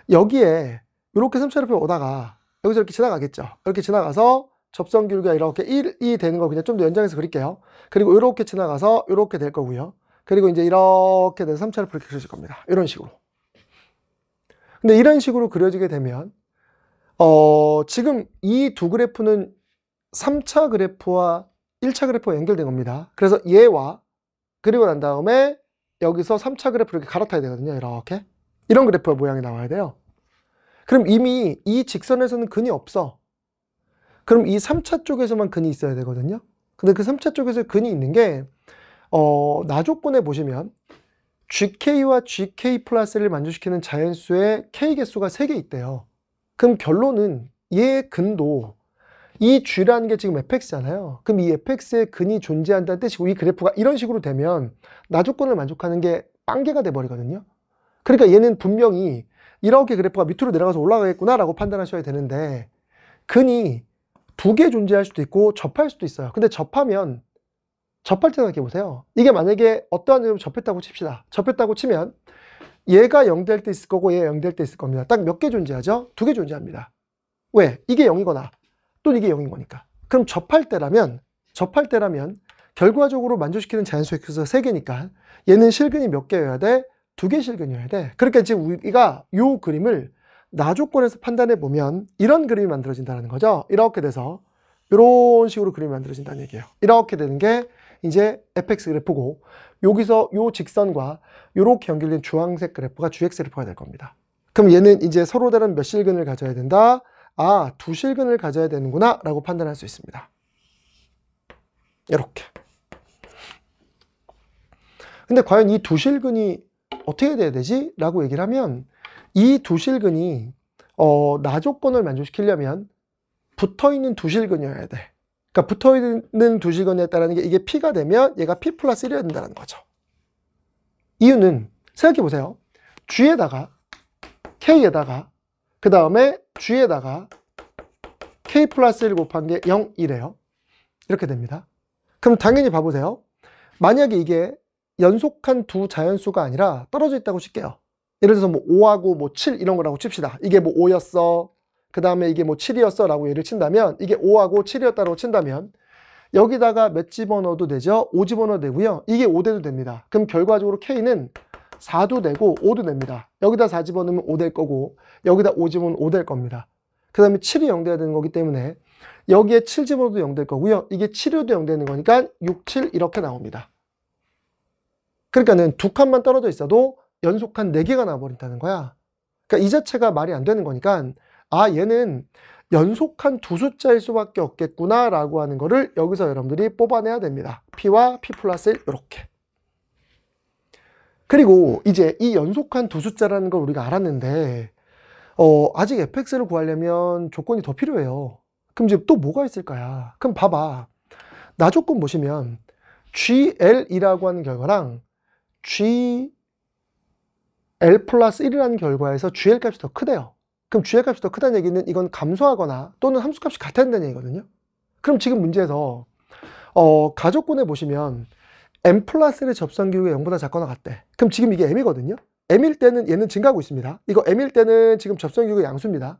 여기에 이렇게 3차 그래프가 오다가 여기서 이렇게 지나가겠죠. 이렇게 지나가서 접선 길이가 이렇게 1이 되는 거 그냥 좀 더 연장해서 그릴게요. 그리고 이렇게 지나가서 이렇게 될 거고요. 그리고 이제 이렇게 돼서 3차 그래프가 그려질 겁니다. 이런 식으로. 근데 이런 식으로 그려지게 되면 지금 이 두 그래프는 3차 그래프와 1차 그래프가 연결된 겁니다. 그래서 얘와 그리고 난 다음에 여기서 3차 그래프를 이렇게 갈아타야 되거든요. 이렇게. 이런 그래프 모양이 나와야 돼요. 그럼 이미 이 직선에서는 근이 없어. 그럼 이 3차 쪽에서만 근이 있어야 되거든요. 근데 그 3차 쪽에서 근이 있는 게 나 조건에 보시면 gk와 gk 플러스를 만족시키는 자연수의 k 개수가 3개 있대요. 그럼 결론은 얘의 근도 이 g라는 게 지금 fx잖아요. 그럼 이 fx의 근이 존재한다는 뜻이고, 이 그래프가 이런 식으로 되면 나 조건을 만족하는 게 빵개가 돼버리거든요. 그러니까 얘는 분명히 이렇게 그래프가 밑으로 내려가서 올라가겠구나 라고 판단하셔야 되는데, 근이 2개 존재할 수도 있고 접할 수도 있어요. 근데 접할 때 생각해 보세요. 이게 만약에 어떠한 점으로 접했다고 칩시다. 접했다고 치면 얘가 0 될 때 있을 거고 얘가 0 될 때 있을 겁니다. 딱 몇 개 존재하죠? 2개 존재합니다. 왜? 이게 0이거나 또 이게 0인 거니까. 그럼 접할 때라면 결과적으로 만족시키는 자연수의 개수가 3개니까 얘는 실근이 몇 개여야 돼? 2개 실근이어야 돼. 그러니까 지금 우리가 이 그림을 나 조건에서 판단해 보면 이런 그림이 만들어진다는 거죠. 이렇게 돼서 이런 식으로 그림이 만들어진다는 얘기예요. 이렇게 되는 게 이제 fx 그래프고, 여기서 이 직선과 이렇게 연결된 주황색 그래프가 gx 그래프가 될 겁니다. 그럼 얘는 이제 서로 다른 몇 실근을 가져야 된다? 아, 2실근을 가져야 되는구나 라고 판단할 수 있습니다. 이렇게. 근데 과연 이 2실근이 어떻게 돼야 되지? 라고 얘기를 하면, 이 2실근이 나 조건을 만족시키려면 붙어있는 2실근이어야 돼. 그러니까 붙어있는 2실근이었다는 게 이게 P가 되면 얘가 P 플러스 1이어야 된다는 거죠. 이유는 생각해 보세요. G에다가 K에다가 그 다음에 G에다가 K 플러스 1 곱한 게 0, 1이에요. 이렇게 됩니다. 그럼 당연히 봐보세요. 만약에 이게 연속한 두 자연수가 아니라 떨어져 있다고 칠게요. 예를 들어서 뭐 5하고 뭐 7 이런 거라고 칩시다. 이게 뭐 5였어. 그 다음에 이게 뭐 7이었어 라고 예를 친다면, 이게 5하고 7이었다고 친다면 여기다가 몇 집어넣어도 되죠? 5 집어넣어도 되고요. 이게 5대도 됩니다. 그럼 결과적으로 K는 4도 되고 5도 됩니다. 여기다 4 집어넣으면 5 될 거고 여기다 5 집어넣으면 5 될 겁니다. 그 다음에 7이 0 돼야 되는 거기 때문에 여기에 7 집어넣어도 0 될 거고요. 이게 7이어도 0 되는 거니까 6, 7 이렇게 나옵니다. 그러니까는 두 칸만 떨어져 있어도 연속한 4개가 나와버린다는 거야. 그러니까 이 자체가 말이 안 되는 거니까, 아, 얘는 연속한 두 숫자일 수밖에 없겠구나 라고 하는 거를 여기서 여러분들이 뽑아내야 됩니다. P와 P 플러스 1 이렇게. 그리고 이제 이 연속한 두 숫자라는 걸 우리가 알았는데, 아직 fx를 구하려면 조건이 더 필요해요. 그럼 이제 또 뭐가 있을까요? 그럼 봐봐. 나 조건 보시면 gl이라고 하는 결과랑 gl 플러스 1이라는 결과에서 gl 값이 더 크대요. 그럼 gl 값이 더 크다는 얘기는 이건 감소하거나 또는 함수값이 같아야 된다는 얘기거든요. 그럼 지금 문제에서 가조건에 보시면 m 플러스 1의 접선기울기가 0보다 작거나 같대. 그럼 지금 이게 m이거든요. m일 때는 얘는 증가하고 있습니다. 이거 m일 때는 지금 접선기울기가 양수입니다.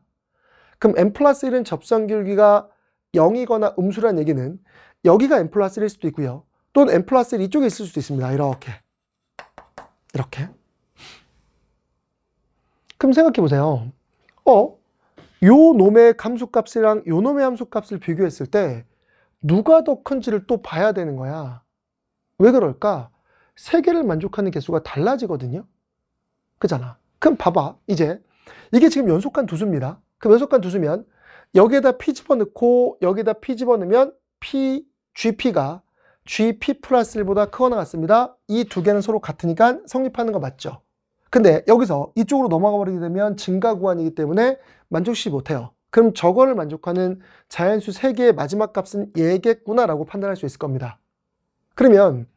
그럼 m 플러스 1은 접선기울기가 0이거나 음수라는 얘기는 여기가 m 플러스 1일 수도 있고요. 또는 m 플러스 1 이쪽에 있을 수도 있습니다. 이렇게. 그럼 생각해 보세요. 요 놈의 함수값이랑 요 놈의 함수값을 비교했을 때 누가 더 큰지를 또 봐야 되는 거야. 왜 그럴까? 세 개를 만족하는 개수가 달라지거든요. 그잖아. 그럼 봐봐. 이제 이게 지금 연속한 두수입니다. 그럼 연속한 두수면 여기에다 p 집어넣고 여기에다 p 집어넣으면 GP가 GP 플러스 1보다 크거나 같습니다. 이 두 개는 서로 같으니까 성립하는 거 맞죠? 근데 여기서 이쪽으로 넘어가 버리게 되면 증가 구간이기 때문에 만족시키지 못해요. 그럼 저거를 만족하는 자연수 3개의 마지막 값은 얘겠구나라고 판단할 수 있을 겁니다. 그러면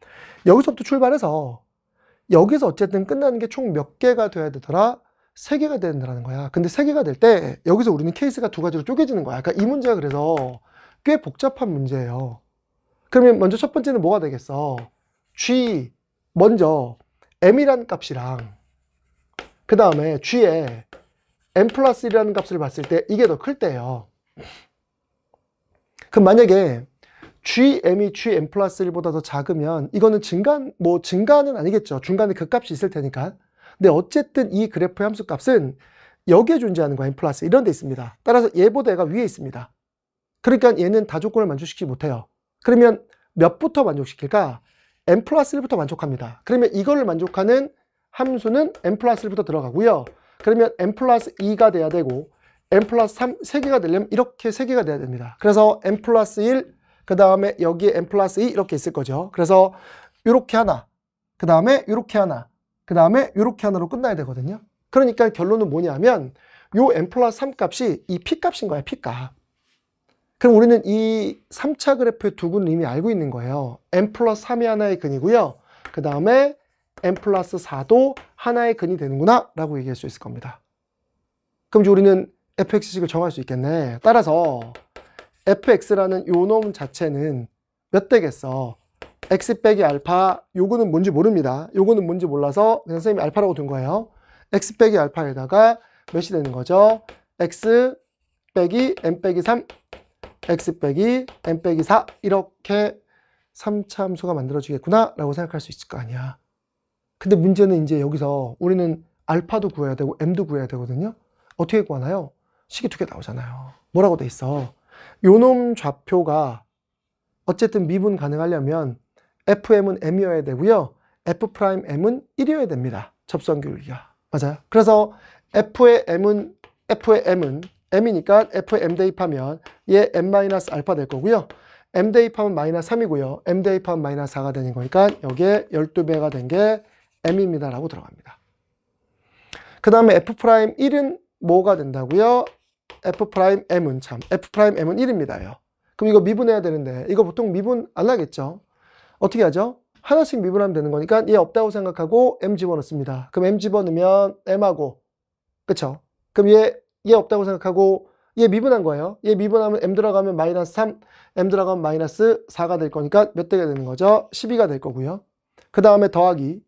여기서부터 출발해서 여기서 어쨌든 끝나는 게 총 몇 개가 돼야 되더라? 3개가 된다는 거야. 근데 3개가 될 때 여기서 우리는 케이스가 두 가지로 쪼개지는 거야. 그러니까 이 문제가 그래서 꽤 복잡한 문제예요. 그러면 먼저 첫 번째는 뭐가 되겠어? 먼저 m이라는 값이랑 그 다음에 g에 m 플러스 1이라는 값을 봤을 때 이게 더 클 때예요. 그럼 만약에 gm이 gm 플러스 1보다 더 작으면 이거는 증가는 아니겠죠. 중간에 그 값이 있을 테니까. 근데 어쨌든 이 그래프의 함수 값은 여기에 존재하는 거야. m 플러스 이런 데 있습니다. 따라서 얘보다 얘가 위에 있습니다. 그러니까 얘는 다조건을 만족시키지 못해요. 그러면 몇부터 만족시킬까? m 플러스 1부터 만족합니다. 그러면 이거를 만족하는 함수는 m 플러스 1부터 들어가고요. 그러면 m 플러스 2가 돼야 되고 m 플러스 3, 3개가 되려면 이렇게 3개가 돼야 됩니다. 그래서 m 플러스 1, 그 다음에 여기에 m 플러스 2 이렇게 있을 거죠. 그래서 이렇게 하나, 그 다음에 이렇게 하나, 그 다음에 이렇게 하나로 끝나야 되거든요. 그러니까 결론은 뭐냐면 요 m 플러스 3 값이 이 p 값인 거야, p 값. 그럼 우리는 이 3차 그래프의 두 근을 이미 알고 있는 거예요. m 플러스 3이 하나의 근이고요. 그 다음에 m 플러스 4도 하나의 근이 되는구나 라고 얘기할 수 있을 겁니다. 그럼 이제 우리는 fx식을 정할 수 있겠네. 따라서 fx라는 요 놈 자체는 몇 되겠어? x 빼기 알파, 요거는 뭔지 모릅니다. 요거는 뭔지 몰라서 그냥 선생님이 알파라고 둔 거예요. x 빼기 알파에다가 몇이 되는 거죠? x 빼기 m 빼기 3, x 빼기 m 빼기 4 이렇게 3차 함수가 만들어지겠구나 라고 생각할 수 있을 거 아니야. 근데 문제는 이제 여기서 우리는 알파도 구해야 되고 m도 구해야 되거든요. 어떻게 구하나요? 식이 두 개 나오잖아요. 뭐라고 돼 있어? 요놈 좌표가 어쨌든 미분 가능하려면 fm은 m이어야 되고요. f'm은 1이어야 됩니다. 접선기울기가. 맞아요. 그래서 f의 m은 m이니까 f에 m 대입하면 얘 m-알파 될 거고요. m 대입하면 마이너스 3이고요. m 대입하면 마이너스 4가 되는 거니까 여기에 12배가 된 게 m입니다 라고 들어갑니다. 그 다음에 f'1은 뭐가 된다고요? f'm은 f'm은 1입니다. 그럼 이거 미분해야 되는데 이거 보통 미분 안 하겠죠? 어떻게 하죠? 하나씩 미분하면 되는 거니까 얘 없다고 생각하고 m 집어넣습니다. 그럼 m 집어넣으면 m하고, 그쵸? 그럼 얘 없다고 생각하고 얘 미분한 거예요. 얘 미분하면 m 들어가면 마이너스 3, m 들어가면 마이너스 4가 될 거니까 몇 대가 되는 거죠? 12가 될 거고요. 그 다음에 더하기,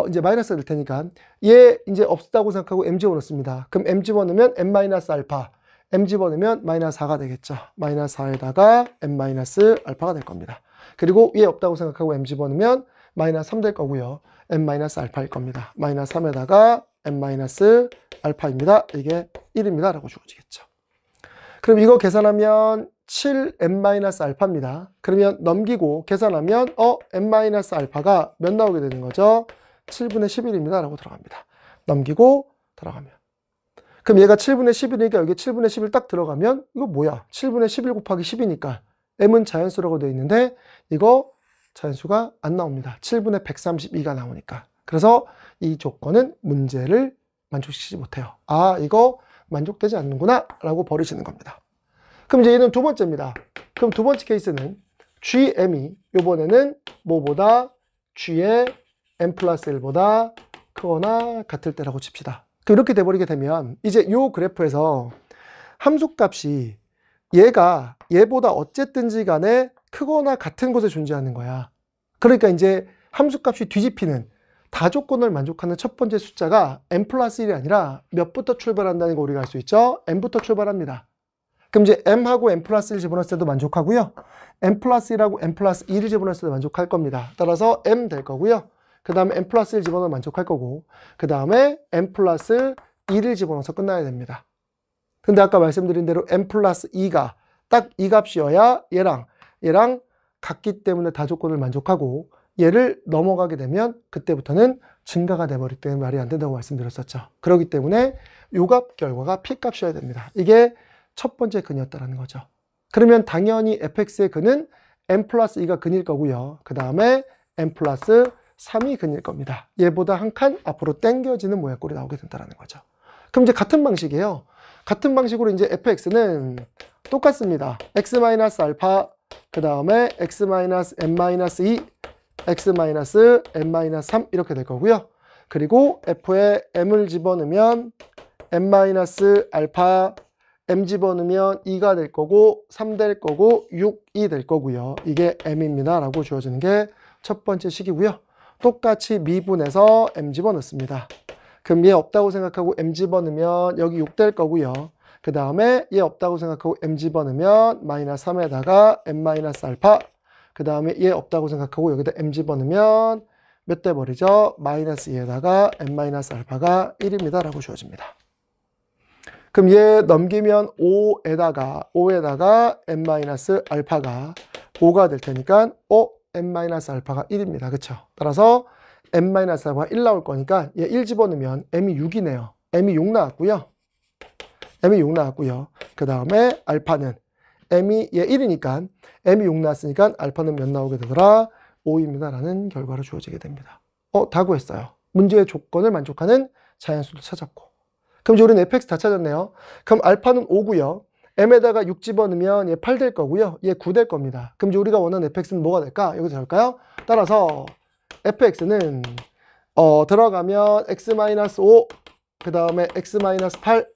이제 마이너스가 될 테니까 얘 이제 없다고 생각하고 m 집어넣습니다. 그럼 m 집어넣으면 m 마이너스 알파, m 집어넣으면 마이너스 4가 되겠죠. 마이너스 4에다가 m 마이너스 알파가 될 겁니다. 그리고 얘 없다고 생각하고 m 집어넣으면 마이너스 3 될 거고요. m 마이너스 알파일 겁니다. 마이너스 3에다가 m 마이너스 알파입니다. 이게 1입니다 라고 주어지겠죠. 그럼 이거 계산하면 7m 마이너스 알파입니다. 그러면 넘기고 계산하면 m 마이너스 알파가 몇 나오게 되는 거죠? 7분의 11입니다 라고 들어갑니다. 넘기고 들어가면. 그럼 얘가 7분의 11이니까 여기 7분의 11 딱 들어가면 이거 뭐야? 7분의 11 곱하기 10이니까 m은 자연수라고 되어 있는데 이거 자연수가 안 나옵니다. 7분의 132가 나오니까. 그래서 이 조건은 문제를 만족시키지 못해요. 아, 이거 만족되지 않는구나 라고 버리시는 겁니다. 그럼 이제 얘는 두 번째입니다. 그럼 두 번째 케이스는 GM이 요번에는 뭐보다 G의 M 플러스 1보다 크거나 같을 때라고 칩시다. 이렇게 돼버리게 되면 이제 요 그래프에서 함수값이 얘가 얘보다 어쨌든지 간에 크거나 같은 곳에 존재하는 거야. 그러니까 이제 함수값이 뒤집히는 다조건을 만족하는 첫 번째 숫자가 M 플러스 1이 아니라 몇부터 출발한다는 거 우리가 알 수 있죠? M부터 출발합니다. 그럼 이제 M하고 M 플러스 1 집어넣을 때도 만족하고요. M 플러스 1하고 M 플러스 2를 집어넣을 때도 만족할 겁니다. 따라서 M 될 거고요. 그 다음에 M 플러스 1 집어넣으면 만족할 거고, 그 다음에 M 플러스 2를 집어넣어서 끝나야 됩니다. 근데 아까 말씀드린 대로 M 플러스 2가 딱 이 값이어야 얘랑 같기 때문에 다조건을 만족하고, 얘를 넘어가게 되면 그때부터는 증가가 돼버리기 때문에 말이 안 된다고 말씀드렸었죠. 그렇기 때문에 요 값 결과가 P 값이어야 됩니다. 이게 첫 번째 근이었다는 거죠. 그러면 당연히 fx의 근은 M 플러스 2가 근일 거고요. 그 다음에 M 플러스 3이 근일 겁니다. 얘보다 한 칸 앞으로 당겨지는 모양꼴이 나오게 된다는 거죠. 그럼 이제 같은 방식이에요. 같은 방식으로 이제 fx는 똑같습니다. x-알파, 그 다음에 x-m-2, x-m-3 이렇게 될 거고요. 그리고 f에 m을 집어넣으면 m-알파, m 집어넣으면 2가 될 거고 3 될 거고 6이 될 거고요. 이게 m입니다 라고 주어지는 게 첫 번째 식이고요. 똑같이 미분해서 m 집어넣습니다. 그럼 얘 없다고 생각하고 m 집어넣으면 여기 6 될 거고요. 그 다음에 얘 없다고 생각하고 m 집어넣으면 마이너스 3에다가 m-알파, 그 다음에 얘 없다고 생각하고 여기다 m 집어넣으면 몇 대 버리죠? 마이너스 2에다가 m-알파가 1입니다 라고 주어집니다. 그럼 얘 넘기면 5에다가 m-알파가 5가 될 테니까 m-알파가 1입니다. 그쵸? 따라서 m-알파가 1 나올 거니까 얘 1 집어넣으면 m이 6이네요. m이 6 나왔고요. 그 다음에 알파는 m이 얘 1이니까 m이 6 나왔으니까 알파는 몇 나오게 되더라? 5입니다 라는 결과로 주어지게 됩니다. 다 구했어요. 문제의 조건을 만족하는 자연수도 찾았고. 그럼 이제 우리는 fx 다 찾았네요. 그럼 알파는 5고요. m에다가 6 집어넣으면 얘 8 될 거고요. 얘 9 될 겁니다. 그럼 이제 우리가 원하는 fx는 뭐가 될까? 여기서 할까요? 따라서 fx는 들어가면 x-5, 그 다음에 x-8,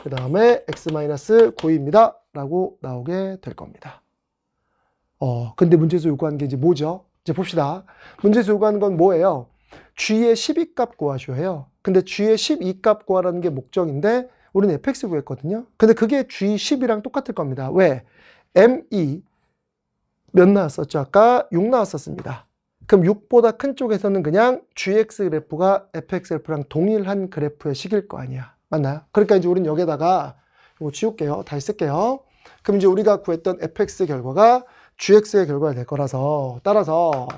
그 다음에 x-9입니다 라고 나오게 될 겁니다. 근데 문제에서 요구하는 게 이제 뭐죠? 이제 봅시다. 문제에서 요구하는 건 뭐예요? g의 12값 구하셔야 해요. 근데 g의 12값 구하라는 게 목적인데 우리는 fx 구했거든요. 근데 그게 g 10이랑 똑같을 겁니다. 왜? m이 몇 나왔었죠? 아까 6 나왔었습니다. 그럼 6보다 큰 쪽에서는 그냥 gx 그래프가 fx 그래프랑 동일한 그래프의 식일 거 아니야. 맞나요? 그러니까 이제 우리는 여기다가 이거 지울게요. 다시 쓸게요. 그럼 이제 우리가 구했던 fx 결과가 gx의 결과가 될 거라서, 따라서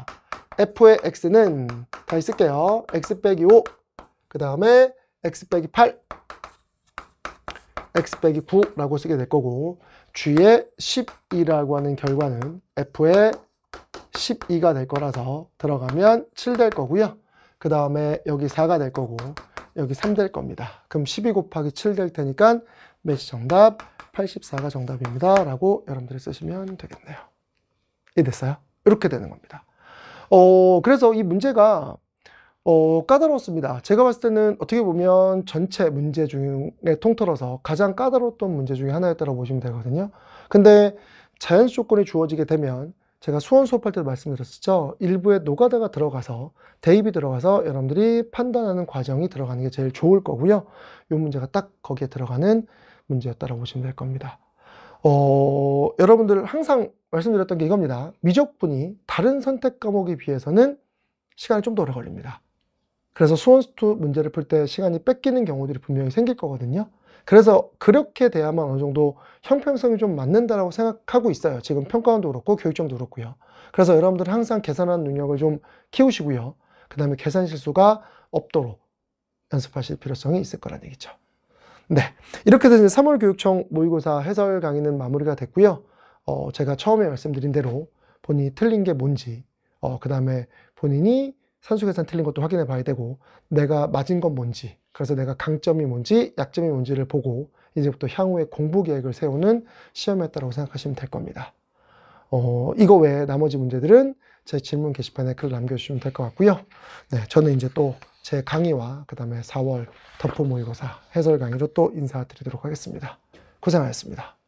f의 x는 다시 쓸게요. x 빼기 5, 그 다음에 x 빼기 8, x 빼기 9라고 쓰게 될 거고, g의 12라고 하는 결과는 f의 12가 될 거라서 들어가면 7 될 거고요. 그 다음에 여기 4가 될 거고 여기 3 될 겁니다. 그럼 12 곱하기 7 될 테니까 몇이 정답? 84가 정답입니다 라고 여러분들이 쓰시면 되겠네요. 이해됐어요? 이렇게 되는 겁니다. 그래서 이 문제가 까다로웠습니다. 제가 봤을 때는 어떻게 보면 전체 문제 중에 통틀어서 가장 까다로웠던 문제 중에 하나였다고 보시면 되거든요. 근데 자연수 조건이 주어지게 되면 제가 수원 수업할 때도 말씀드렸었죠. 일부에 노가다가 들어가서 대입이 들어가서 여러분들이 판단하는 과정이 들어가는 게 제일 좋을 거고요. 이 문제가 딱 거기에 들어가는 문제였다고 보시면 될 겁니다. 여러분들 항상 말씀드렸던 게 이겁니다. 미적분이 다른 선택 과목에 비해서는 시간이 좀 더 오래 걸립니다. 그래서 수원수투 문제를 풀 때 시간이 뺏기는 경우들이 분명히 생길 거거든요. 그래서 그렇게 돼야만 어느 정도 형평성이 좀 맞는다라고 생각하고 있어요. 지금 평가원도 그렇고 교육청도 그렇고요. 그래서 여러분들은 항상 계산하는 능력을 좀 키우시고요. 그 다음에 계산 실수가 없도록 연습하실 필요성이 있을 거란 얘기죠. 네, 이렇게 해서 3월 교육청 모의고사 해설 강의는 마무리가 됐고요. 제가 처음에 말씀드린 대로 본인이 틀린 게 뭔지, 그 다음에 본인이 산수계산 틀린 것도 확인해 봐야 되고, 내가 맞은 건 뭔지, 그래서 내가 강점이 뭔지 약점이 뭔지를 보고 이제부터 향후에 공부 계획을 세우는 시험이었다고 생각하시면 될 겁니다. 이거 외에 나머지 문제들은 제 질문 게시판에 글 남겨주시면 될 것 같고요. 네, 저는 이제 또 제 강의와 그 다음에 4월 덕후 모의고사 해설 강의로 또 인사드리도록 하겠습니다. 고생하셨습니다.